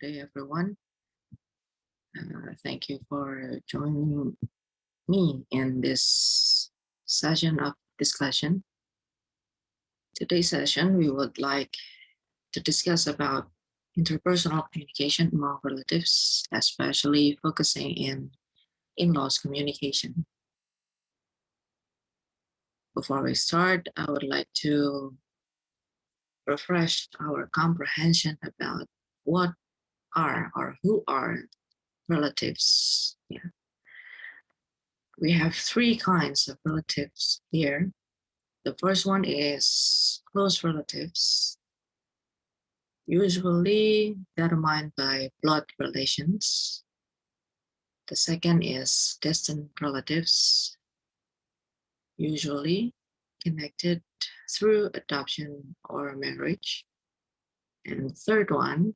day, everyone. Thank you for joining me in this session of discussion. Today's session, we would like to discuss about interpersonal communication among relatives, especially focusing in-laws communication. Before we start, I would like to refresh our comprehension about what are or who are relatives. We have three kinds of relatives here. The first one is close relatives, usually determined by blood relations. The second is distant relatives, usually connected through adoption or marriage. And the third one,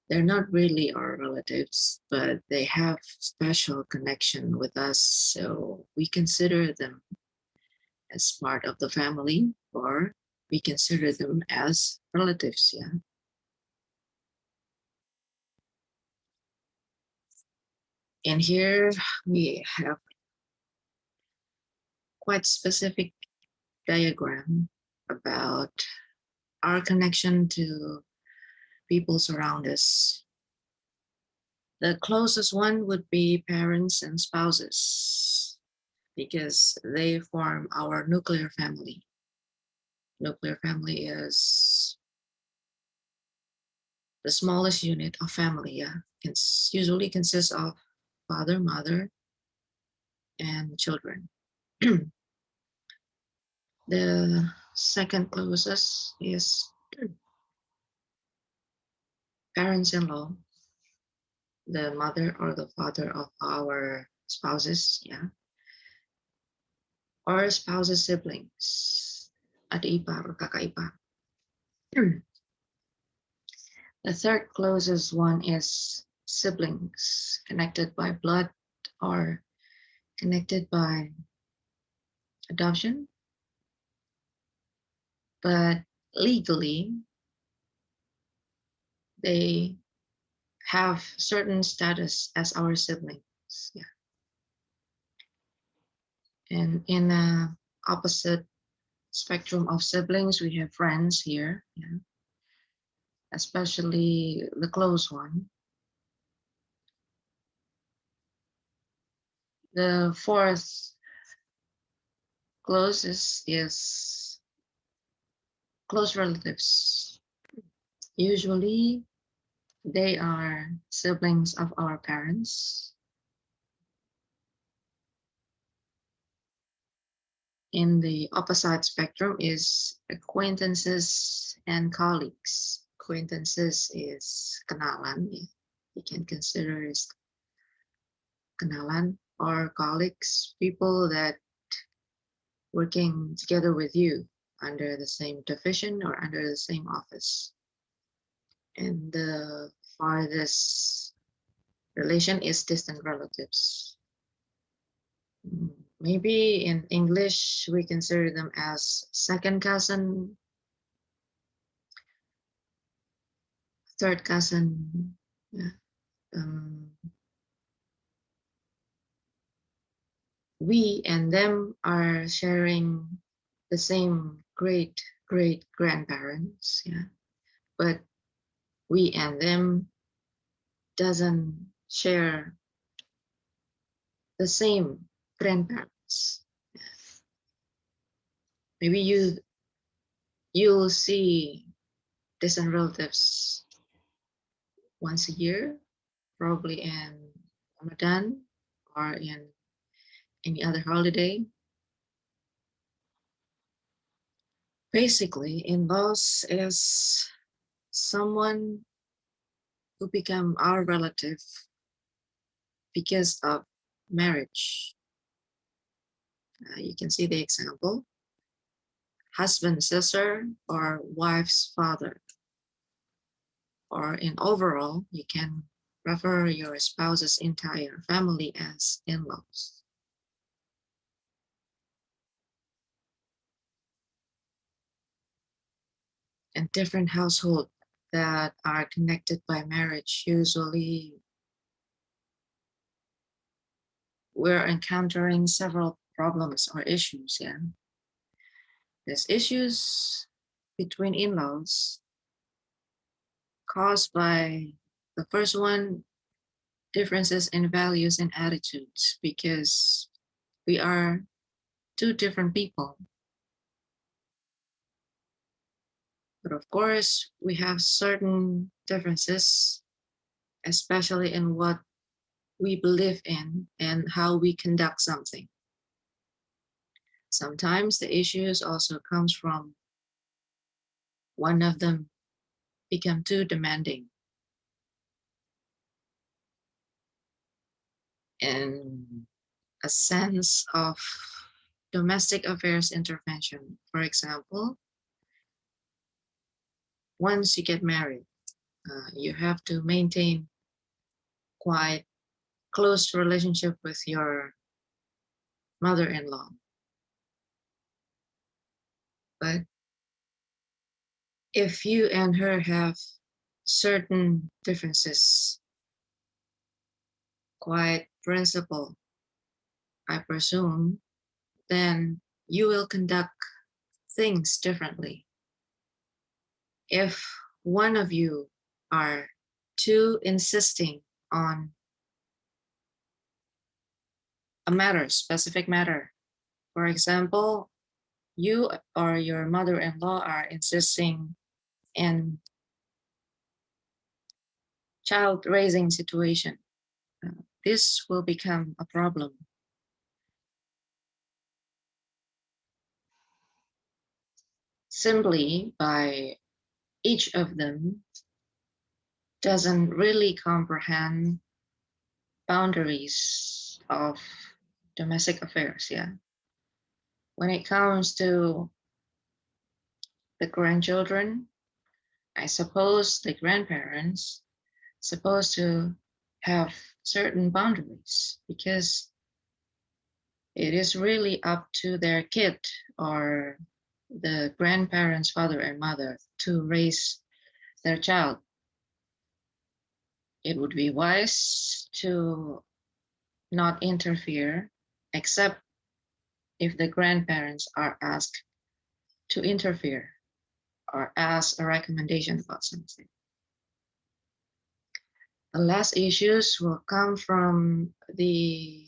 they're not really our relatives, but they have special connection with us, so we consider them as part of the family, or we consider them as relatives. And here we have quite specific diagram about our connection to people around us. The closest one would be parents and spouses, because they form our nuclear family. Nuclear family is the smallest unit of family. It usually consists of father, mother, and children. The second closest is parents-in-law, the mother or the father of our spouses, or spouses' siblings, adik ipar or kakak ipar. The third closest one is siblings, connected by blood or connected by adoption, but legally they have certain status as our siblings. And in the opposite spectrum of siblings, we have friends here, especially the close one. The fourth closest is close relatives. Usually, they are siblings of our parents. In the opposite spectrum is acquaintances and colleagues. Acquaintances is kenalan. You can consider as kenalan, or colleagues, people that working together with you under the same division or under the same office. And the farthest relation is distant relatives. Maybe in English, we consider them as second cousin, third cousin. We and them are sharing the same great grandparents, but we and them doesn't share the same grandparents. Maybe you'll see distant relatives once a year, probably in Ramadan or in any other holiday. Basically, in-laws is someone who become our relative because of marriage. You can see the example: husband's sister or wife's father. Or in overall, you can refer your spouse's entire family as in-laws. And different household that are connected by marriage, usually we're encountering several problems or issues. Yeah, there's issues between in-laws caused by the first one, differences in values and attitudes, because we are two different people. But of course, we have certain differences, especially in what we believe in and how we conduct something. Sometimes the issues also comes from one of them become too demanding. And a sense of domestic affairs intervention. For example, once you get married, you have to maintain quite close relationship with your mother-in-law. But if you and her have certain differences, quite principle, I presume, then you will conduct things differently. If one of you are too insisting on a matter, specific matter, for example, you or your mother-in-law are insisting in child raising situation, this will become a problem. Simply by each of them doesn't really comprehend boundaries of domestic affairs. Yeah. When it comes to the grandchildren, I suppose the grandparents supposed to have certain boundaries, because it is really up to their kid or the grandparents, father and mother, to raise their child. It would be wise to not interfere, except if the grandparents are asked to interfere or ask a recommendation about something. The last issues will come from the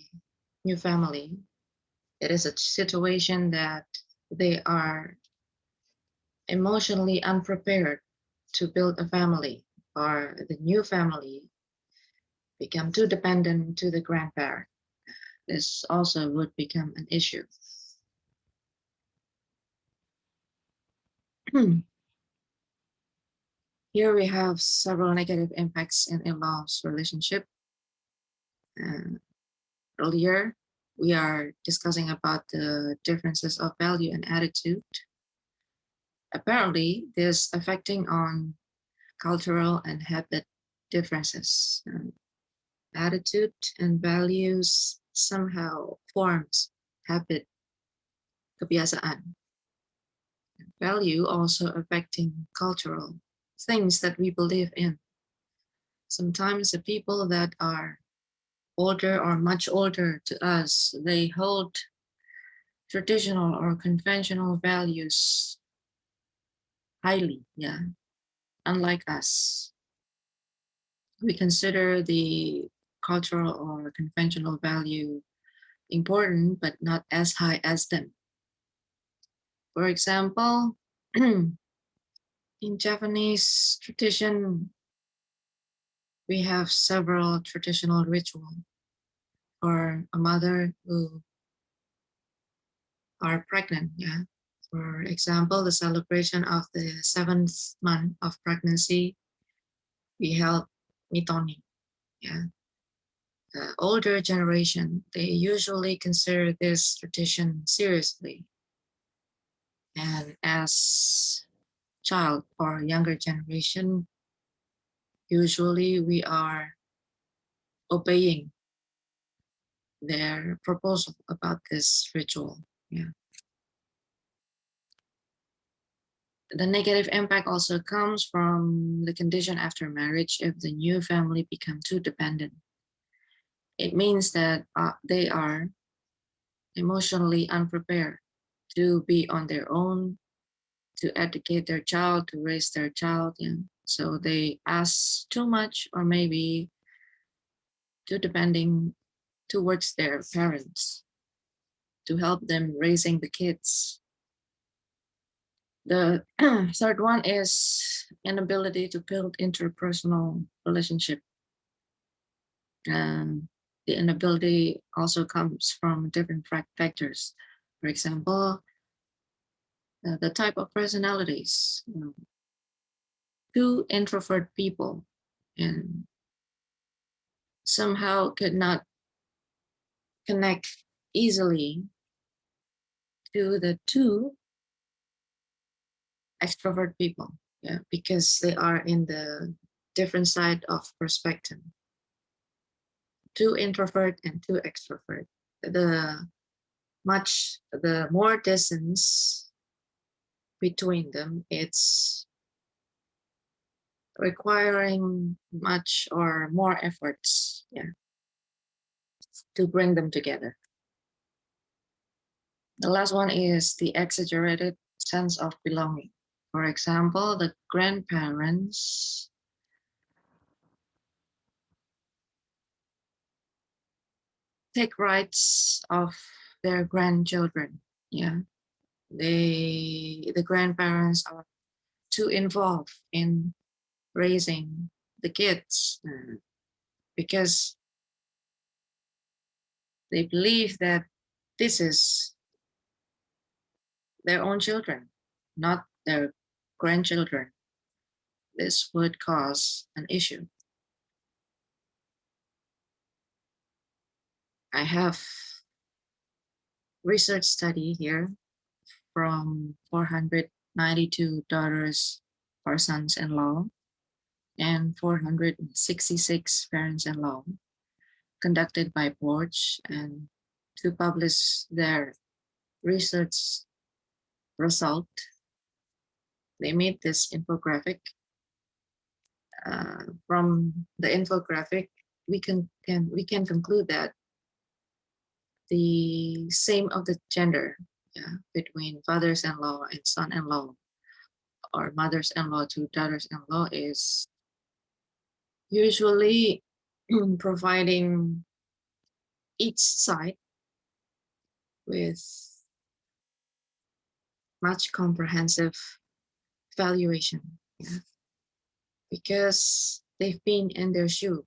new family. It is a situation that they are emotionally unprepared to build a family, or the new family become too dependent to the grandparent. This also would become an issue. Here we have several negative impacts in in-laws relationship. Earlier, we are discussing about the differences of value and attitude. Apparently, this affecting on cultural and habit differences. Attitude and values somehow forms habit, kebiasaan. Value also affecting cultural things that we believe in. Sometimes the people that are older or much older to us, they hold traditional or conventional values highly, yeah, unlike us. We consider the cultural or conventional value important, but not as high as them. For example, in Japanese tradition, we have several traditional rituals for a mother who are pregnant. Yeah. For example, the celebration of the 7th month of pregnancy, we held mitoni. Yeah. The older generation, they usually consider this tradition seriously. And as child or younger generation, usually we are obeying their proposal about this ritual. Yeah. The negative impact also comes from the condition after marriage if the new family become too dependent. It means that they are emotionally unprepared to be on their own, to educate their child, to raise their child. And so they ask too much or maybe too depending towards their parents to help them raising the kids. The third one is inability to build interpersonal relationship. And the inability also comes from different factors. For example, the type of personalities. Two introvert people and somehow could not connect easily to the two extrovert people, yeah, because they are in the different side of perspective. Two introvert and two extrovert. The more distance between them, it's requiring much or more efforts, yeah, to bring them together. The last one is the exaggerated sense of belonging. For example, the grandparents take rights of their grandchildren. Yeah, the grandparents are too involved in raising the kids because they believe that this is their own children, not their grandchildren. This would cause an issue. I have research study here from 492 daughters or sons-in-law and 466 parents-in-law conducted by Porch, and to publish their research result, they made this infographic. From the infographic, we can conclude that the same of the gender, yeah, between fathers-in-law and son-in-law or mothers-in-law to daughters-in-law is usually providing each side with much comprehensive valuation, yeah, because they've been in their shoe.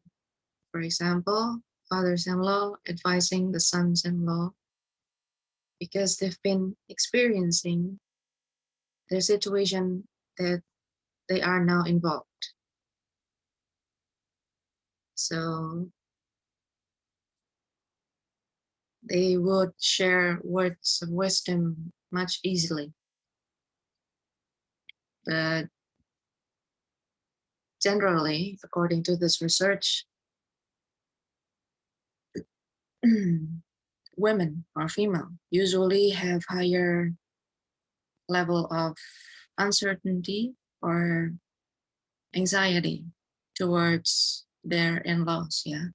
For example, fathers-in-law advising the sons-in-law because they've been experiencing the situation that they are now involved. So they would share words of wisdom much easily. But generally, according to this research, women or female usually have higher level of uncertainty or anxiety towards their in-laws. Yeah,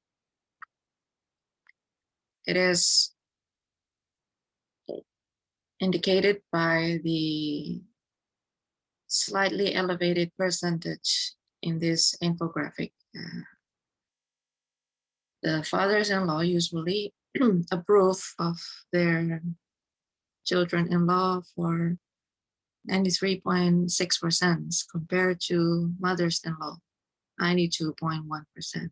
it is indicated by the slightly elevated percentage in this infographic. The fathers-in-law usually approve of their children-in-law for 93.6% compared to mothers-in-law, 92.1%.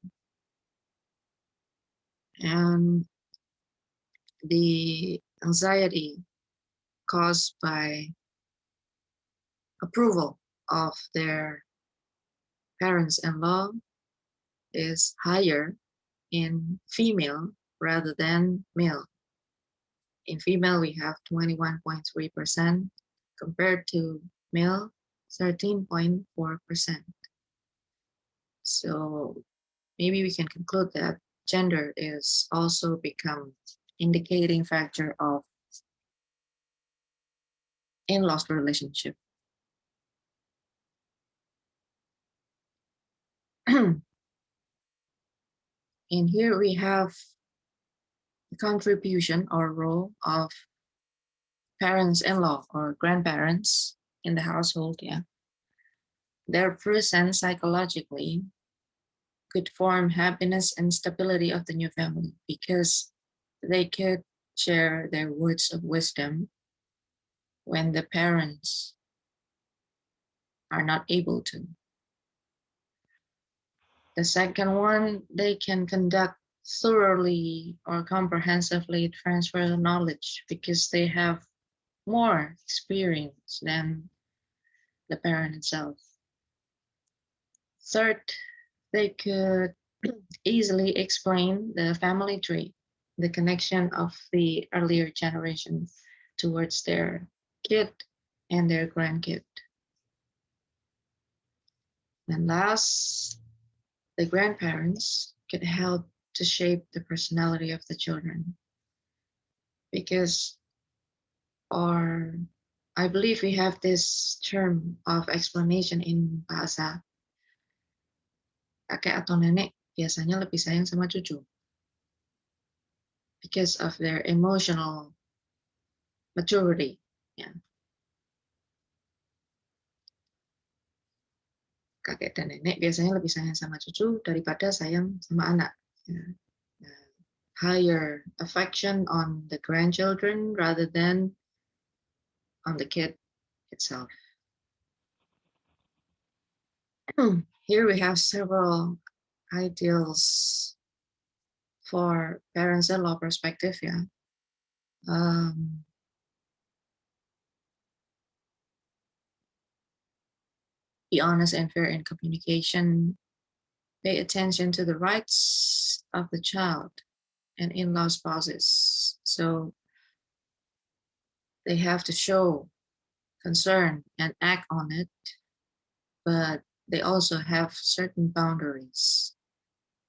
And the anxiety caused by approval of their parents-in-law is higher in female rather than male. In female, we have 21.3% compared to male, 13.4%. So maybe we can conclude that gender is also become indicating factor of in-laws relationship. And here we have the contribution or role of parents-in-law or grandparents in the household. Yeah, their presence psychologically could form happiness and stability of the new family because they could share their words of wisdom when the parents are not able to. The second one, they can conduct thoroughly or comprehensively transfer knowledge because they have more experience than the parent itself. Third, they could easily explain the family tree, the connection of the earlier generation towards their kid and their grandkid. And last, the grandparents could help to shape the personality of the children because, or I believe we have this term of explanation in bahasa, kakek atau nenek biasanya lebih sayang sama cucu because of their emotional maturity. Ya. Kakek dan nenek biasanya lebih sayang sama cucu daripada sayang sama anak. Ya. Higher affection on the grandchildren rather than on the kid itself. Here we have several ideals for parents-in-law perspective. Yeah. Be honest and fair in communication. Pay attention to the rights of the child and in-law spouses. So they have to show concern and act on it, but they also have certain boundaries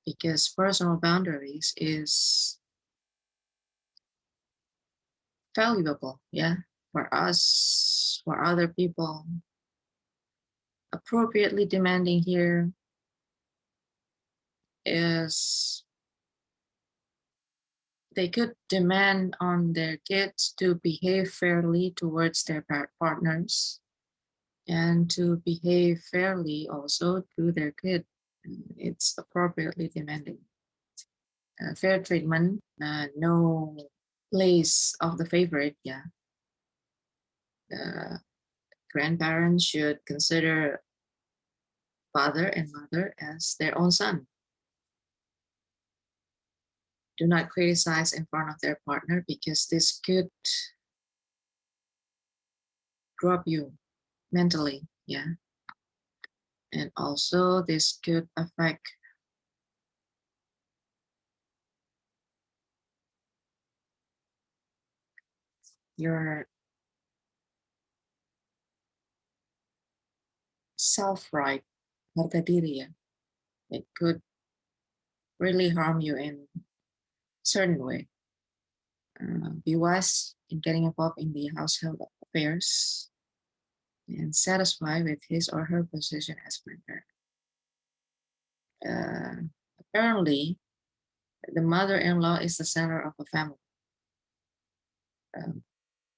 because personal boundaries is valuable, yeah, for us, for other people. Appropriately demanding here is they could demand on their kids to behave fairly towards their partners and to behave fairly also to their kid. It's appropriately demanding. Fair treatment, no place of the favorite. Yeah, grandparents should consider father and mother as their own son. Do not criticize in front of their partner because this could drop you mentally. Yeah, and also this could affect your self-right, harga diri ya. It could really harm you in certain way. Be wise in getting involved in the household affairs and satisfied with his or her position as grandparent. Apparently, the mother-in-law is the center of a family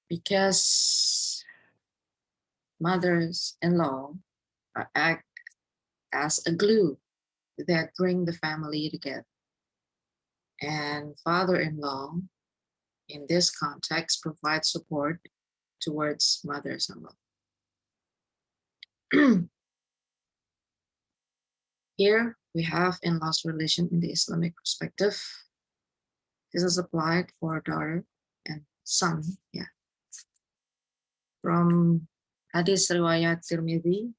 because mothers-in-law act as a glue that bring the family together. And father-in-law, in this context, provides support towards mothers-in-law. Here we have in-laws relation in the Islamic perspective. This is applied for daughter and son. Yeah. From Hadis Riwayat Tirmidhi,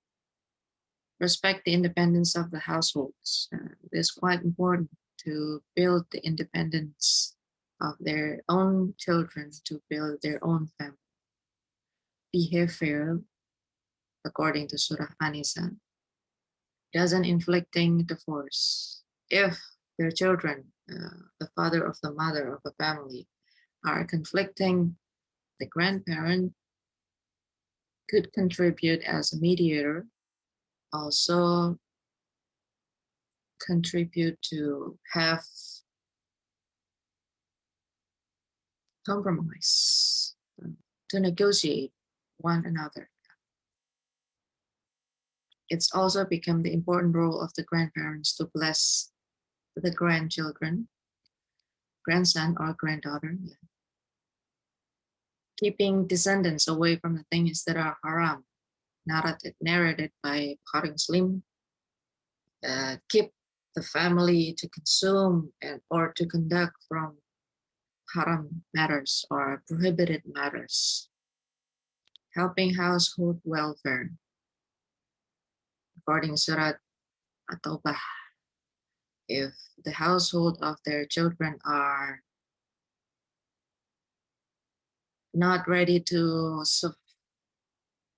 respect the independence of the households. It's quite important to build the independence of their own children to build their own family. Behave fair, according to Surah An-Nisa, doesn't inflicting divorce. If their children, the father of the mother of a family, are conflicting, the grandparent could contribute as a mediator, also contribute to have compromise, to negotiate one another. It's also become the important role of the grandparents to bless the grandchildren, grandson or granddaughter, keeping descendants away from the things that are haram, narrated by Karim Slim. Keep the family to consume or to conduct from haram matters or prohibited matters, helping household welfare. According to Surat At-Taubah, if the household of their children are not ready to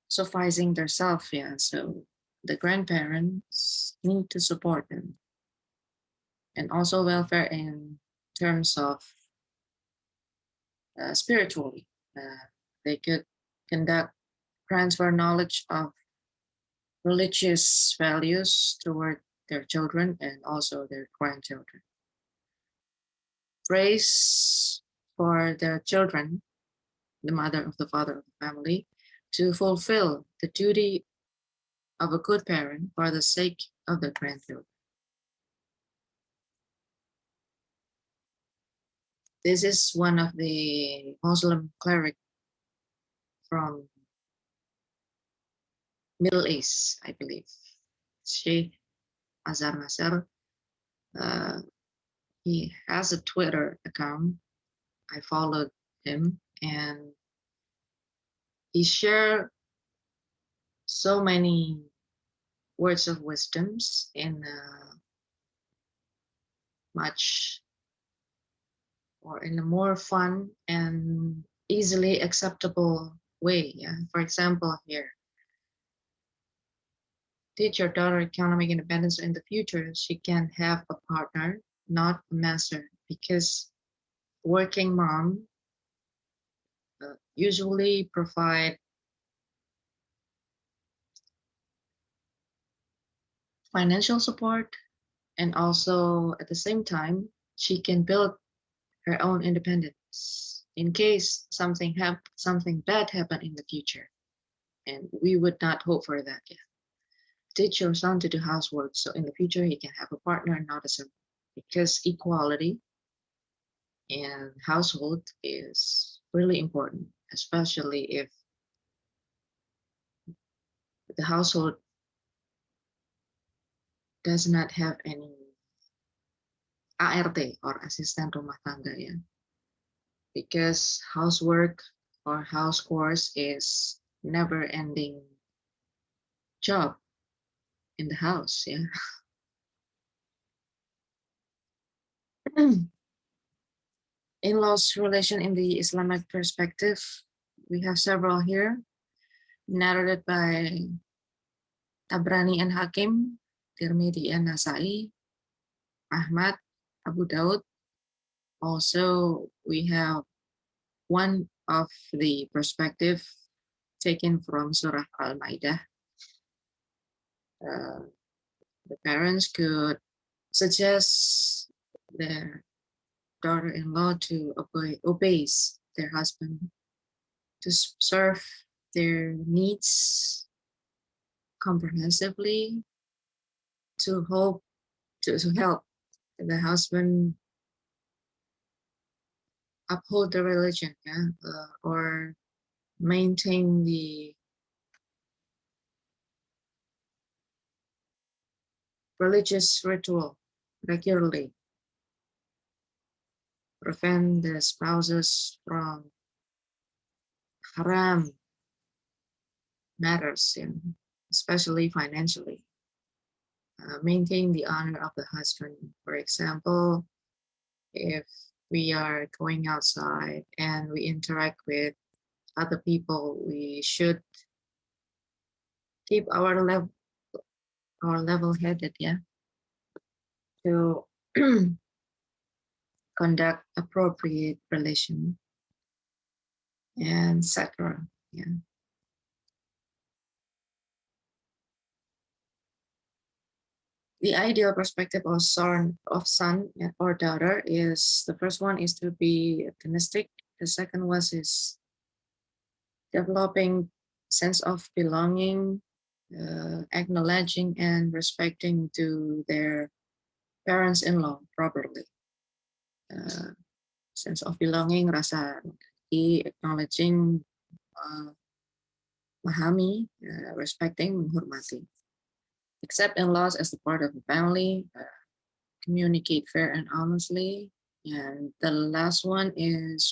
sufficing themselves, so the grandparents need to support them. And also welfare in terms of spiritually. They could conduct transfer knowledge of religious values toward their children and also their grandchildren. Praise for their children, the mother of the father of the family, to fulfill the duty of a good parent for the sake of the grandchildren. This is one of the Muslim cleric from Middle East, I believe, Sheikh Azhar Nasser. He has a Twitter account. I followed him and he shared so many words of wisdoms in a much or in a more fun and easily acceptable way. For example, here, teach your daughter economic independence in the future. She can have a partner, not a master, because working mom usually provide financial support, and also at the same time she can build her own independence in case something bad happen in the future, and we would not hope for that. Teach your son to do housework so in the future he can have a partner, not a servant, because equality in household is really important, especially if the household does not have any ART or asisten rumah tangga, because housework or house chores is never ending job in the house. In-laws relation in the Islamic perspective, we have several here, narrated by Tabrani and Hakim, Tirmidhi and Nasai, Ahmad, Abu Daud. Also, we have one of the perspective taken from Surah Al-Maidah. The parents could suggest their daughter-in-law to obeys their husband, to serve their needs comprehensively, to help the husband uphold the religion, or maintain the religious ritual regularly, prevent the spouses from haram matters, especially financially. Maintain the honor of the husband. For example, if we are going outside and we interact with other people, we should keep our level-headed, to conduct appropriate relation and etc. the ideal perspective of son or daughter is, the first one is to be optimistic. The second one is developing sense of belonging, acknowledging and respecting to their parents-in-law properly. Sense of belonging, rasa acknowledging, memahami, respecting, menghormati. Accept in-laws as the part of the family, communicate fair and honestly. And the last one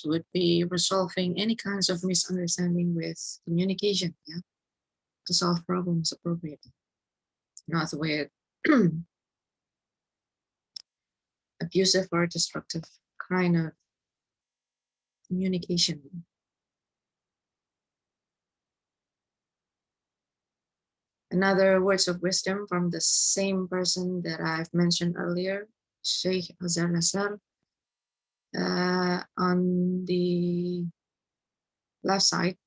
would be resolving any kinds of misunderstanding with communication, yeah, to solve problems appropriately, not with abusive or destructive kind of communication. Another words of wisdom from the same person that I've mentioned earlier, Sheikh Azhar Nasser, on the left side,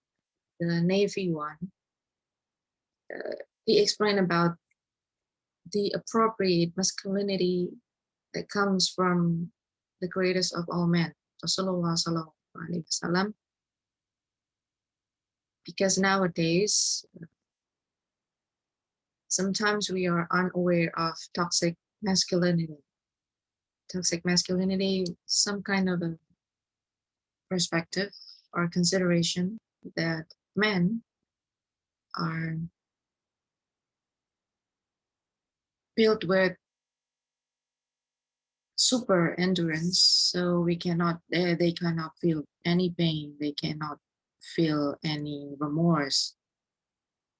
the navy one, he explained about the appropriate masculinity that comes from the greatest of all men, Rasulullah Sallallahu Alaihi Wasallam. Because nowadays, sometimes we are unaware of toxic masculinity. Toxic masculinity, some kind of a perspective or consideration that men are built with super endurance, so we cannot, they cannot feel any pain, they cannot feel any remorse.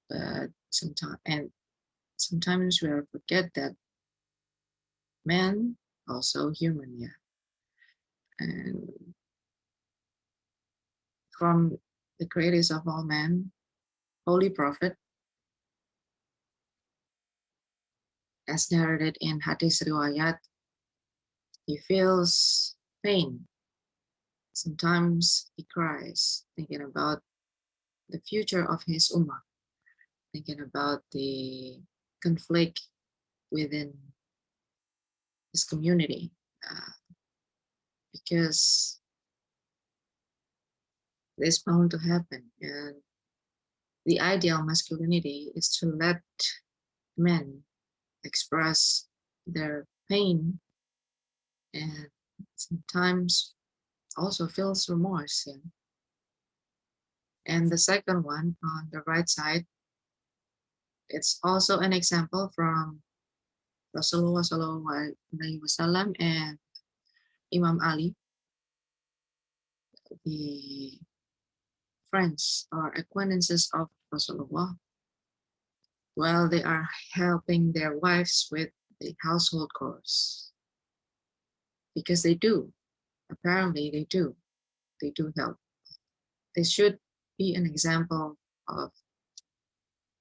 But sometimes we forget that men also human, yeah. And from the greatest of all men, Holy Prophet, as narrated in Hadith Riwayat, he feels pain. Sometimes he cries, thinking about the future of his ummah, thinking about the conflict within his community, because it's bound to happen. And the ideal masculinity is to let men express their pain and sometimes also feels remorse. Yeah. And the second one on the right side, it's also an example from Rasulullah SAW and Imam Ali, the friends or acquaintances of Rasulullah, while they are helping their wives with the household chores. Because they do, apparently they do help. This should be an example of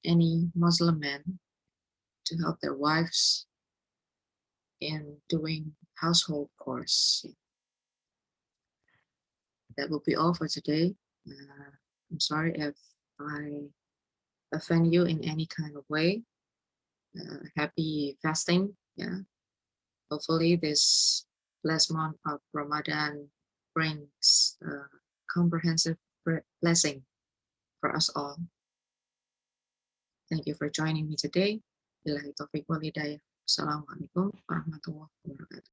any Muslim men to help their wives in doing household chores. That will be all for today. I'm sorry if I offend you in any kind of way. Happy fasting. Yeah. Hopefully this blessed month of Ramadan brings comprehensive blessing for us all. Thank you for joining me today. Billahi taufiq wal hidayah. Assalamualaikum warahmatullahi wabarakatuh.